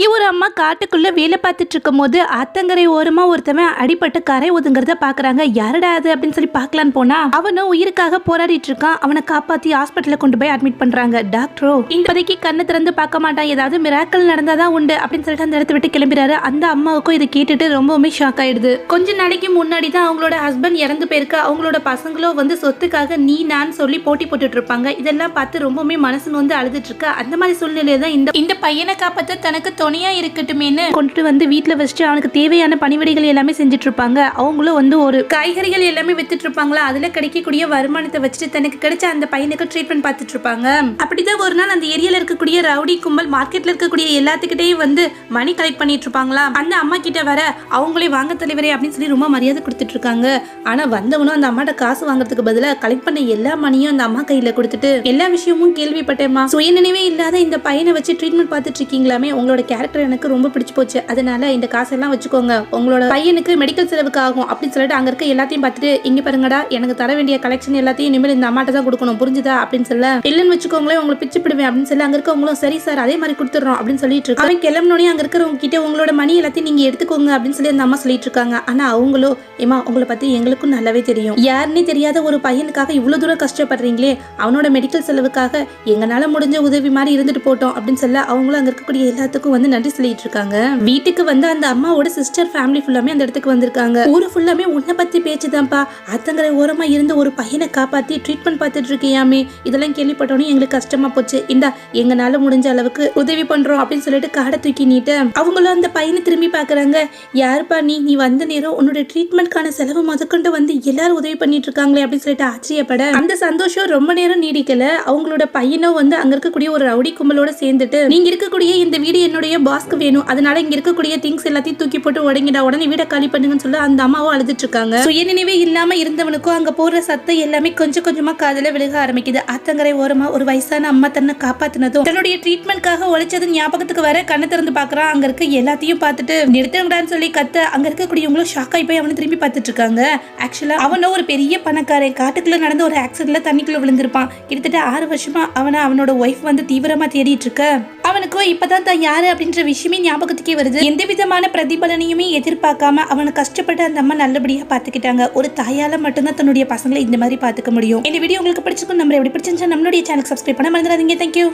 இங்கே ஒரு அம்மா காட்டுக்குள்ள வேலை பார்த்துட்டு இருக்கும் போது ஆத்தங்கரை ஓரமா ஒருத்தவன் அடிபட்டு கரை ஒதுங்கிறத பாக்குறாங்க. யாரடா அது அப்படின்னு சொல்லி பார்க்கலான்னு போனா அவனும் உயிருக்காக போராடிட்டு இருக்கான். அவனை காப்பாத்தி ஹாஸ்பிட்டல கொண்டு போய் அட்மிட் பண்றாங்க. டாக்டரோ இப்போதைக்கு கண்ணு திறந்து பார்க்க மாட்டான், ஏதாவது மிராக்கல் நடந்தாதான் உண்டு அப்படின்னு சொல்லிட்டு அந்த இடத்த விட்டு கிளம்பிறாரு. அந்த அம்மாவுக்கும் இதை கேட்டுட்டு ரொம்பவுமே ஷாக் ஆயிடுது. கொஞ்ச நாளைக்கு முன்னாடி தான் அவங்களோட ஹஸ்பண்ட் இறந்து போயிருக்க. அவங்களோட பசங்களும் வந்து சொத்துக்காக நீ நான் சொல்லி போட்டி போட்டுட்டு இருப்பாங்க. இதெல்லாம் பார்த்து ரொம்பவுமே மனசு வந்து அழுதுட்டு இருக்க. அந்த மாதிரி சூழ்நிலையில தான் இந்த பையனை காப்பாற்ற தனக்கு துணையா இருக்கட்டுமேனு கொண்டுட்டு வந்து வீட்டுல வச்சுட்டு அவனுக்கு தேவையான பணிவிடைகள் எல்லாமே செஞ்சுட்டு இருப்பாங்க. அவங்களும் வந்து ஒரு காய்கறிகள் எல்லாமே வித்துட்டு இருப்பாங்களா, அதுல கிடைக்கக்கூடிய வருமானத்தை வச்சுட்டு தனக்கு கிடைச்ச அந்த பையனுக்கு ட்ரீட்மெண்ட் பார்த்துட்டு இருப்பாங்க. அப்படிதான் ஒரு நாள் அந்த ஏரியால இருக்கக்கூடிய ரவுடி கும்பல் மார்க்கெட்ல இருக்கக்கூடிய எல்லாத்துக்கிட்டையும் வந்து மணி கலெக்ட் பண்ணிட்டு இருப்பாங்களா. அந்த அம்மா கிட்ட வர அவங்களே வாங்க தலைவரே அப்படின்னு சொல்லி ரொம்ப மரியாதை கொடுத்துட்டு இருக்காங்க. ஆனா வந்தவனும் அந்த அம்மாட்ட காசு வாங்குறதுக்கு பதிலாக கலெக்ட் பண்ண எல்லா மணியும் அந்த அம்மா கையில கொடுத்துட்டு எல்லா விஷயமும் கேள்விப்பட்டேமா, சுயநினைவே இல்லாத இந்த பையனை வச்சு ட்ரீட்மெண்ட் பார்த்துட்டு இருக்கீங்களாமே, உங்களோட கேரக்டர் எனக்கு ரொம்ப பிடிச்சு போச்சு, அதனால இந்த காசெல்லாம் வச்சுக்கோங்க, உங்களோட பையனுக்கு மெடிக்கல் செலவுக்கு ஆகும் அப்படின்னு சொல்லிட்டு அங்க இருக்க எல்லாத்தையும் பார்த்துட்டு இங்க பாருங்கடா, எனக்கு தர வேண்டிய கலெக்ஷன் எல்லாத்தையும் இனிமேல் இந்த அம்மாட்ட தான் கொடுக்கணும், புரிஞ்சுதா அப்படின்னு சொல்ல, இல்லைன்னு வச்சுக்கோங்களேன் உங்களை பிச்சு பிடுவேன் அப்படின்னு சொல்லி அங்க இருக்கவங்களும் சரி சார் அதே மாதிரி கொடுத்துறோம் அப்படின்னு சொல்லிட்டு இருக்கு. அவன் கிளம்பினோடனே அங்க இருக்கிறவங்க கிட்ட உங்களோட மணி எல்லாத்தையும் நீங்க எடுத்துக்கோங்க அப்படின்னு சொல்லி அந்த அம்மா சொல்லிட்டு இருக்காங்க. ஆனா அவங்களோ ஏமா உங்களை பத்தி எங்களுக்கும் நல்லாவே தெரியும், யாருன்னே தெரியாத ஒரு பையனுக்காக இவ்வளவு தூரம் கஷ்டப்படுறீங்களே, அவனோட மெடிக்கல் செலவுக்காக எங்களால முடிஞ்ச உதவி மாதிரி இருந்துட்டு போட்டோம் அப்படின்னு சொல்ல அவங்களும் அங்க இருக்கக்கூடிய எல்லாத்துக்கும் வந்து நன்றி சொல்லிட்டு இருக்காங்க. வீட்டுக்கு வந்து அந்த அம்மாவோட சிஸ்டர் ஃபேமிலி ஃபுல்லாமே அந்த இடத்துக்கு வந்திருக்காங்க. ஊரு ஃபுல்லாமே உன்னை பத்தி பேச்சுதான்ப்பா, ஆத்தங்கரை ஓரமா இருந்து ஒரு பையனை காப்பாத்தி ட்ரீட்மெண்ட் பார்த்துட்டு இருக்கியாமே, இதெல்லாம் கேள்விப்பட்டோன்னே எங்களுக்கு கஷ்டமா போச்சு, இந்தா எங்கனால முடிஞ்ச அளவுக்கு உதவி பண்றோம் அப்படின்னு சொல்லிட்டு காடை தூக்கி நீட்டு அவங்களும் அந்த பையனை திரும்பி பாக்குறாங்க. யாருப்பா நீ வந்த நேரம் உன்னோட ட்ரீட்மெண்ட்கான செலவு முதற்கொண்டு வந்து எல்லாரும் உதவி பண்ணிட்டு இருக்காங்களே அப்படின்னு சொல்லிட்டு ஆச்சரியப்பட அந்த சந்தோஷம் ரொம்ப நேரம் நீடிக்கல. அவங்களோட பையனும் வந்து அங்க இருக்கக்கூடிய ஒரு ரவுடி கும்பலோட சேர்ந்துட்டு நீங்க இருக்கக்கூடிய இந்த வீடு என்னுடைய பாஸ்க்கு வேணும், அதனால இங்க இருக்கக்கூடிய திங்ஸ் எல்லாத்தையும் தூக்கி போட்டு உடங்கிடா, உடனே வீட காலி பண்ணுங்கன்னு சொல்ல அந்த அம்மாவும் அழுதுட்டு இருக்காங்க. சுயநினைவே இல்லாம இருந்தவனுக்கும் அங்க போற சத்தம் எல்லாமே கொஞ்சம் கொஞ்சமா காதுல விழுக ஆரம்பிக்குது. ஆத்தங்கரை ஓரமா ஒரு வயசான அம்மா தன்னை காப்பாத்தினதும் தன்னுடைய ட்ரீட்மெண்ட்காக உழைச்சது ஞாபகத்துக்கு வர கண்ணை திறந்து பாக்குறான். அங்க இருக்க எல்லாத்தையும் பார்த்துட்டு நிறுத்துங்கடான்னு சொல்லி கத்த அங்க இருக்கக்கூடியவங்களும் ஷாக் ஆகி போய் அவனை திரும்பி பார்த்துட்டு இருக்காங்க. ஆக்சுவலா அவனும் ஒரு பெரிய பணக்காரன், காட்டுக்குள்ள நடந்த ஒரு ஆக்சிடென்ட்ல தண்ணிக்குள்ள விழுந்திருப்பான். கிட்டத்தட்ட 6 வருஷமா அவனோட ஒய்ஃப் வந்து தீவிரமா தேடிட்டு இருக்க. அவனுக்கும் இப்பதான் தான் யாரு அப்படின்ற விஷயமே ஞாபகத்துக்கே வருது. எந்த விதமான பிரதிபலனையுமே எதிர்பார்க்காம அவனை கஷ்டப்பட்டு அந்த அம்மா நல்லபடியா பாத்துக்கிட்டாங்க. ஒரு தாயால மட்டும்தான் தன்னுடைய பசங்களை இந்த மாதிரி பாத்துக்க முடியும். இந்த வீடியோ உங்களுக்கு பிடிச்சிருக்கும், நம்ம எப்படி பிடிச்சிருந்துச்சா நம்மளுடைய சேனல் சப்ஸ்கிரைப் பண்ண மறந்துடாதீங்க. தேங்க்யூ.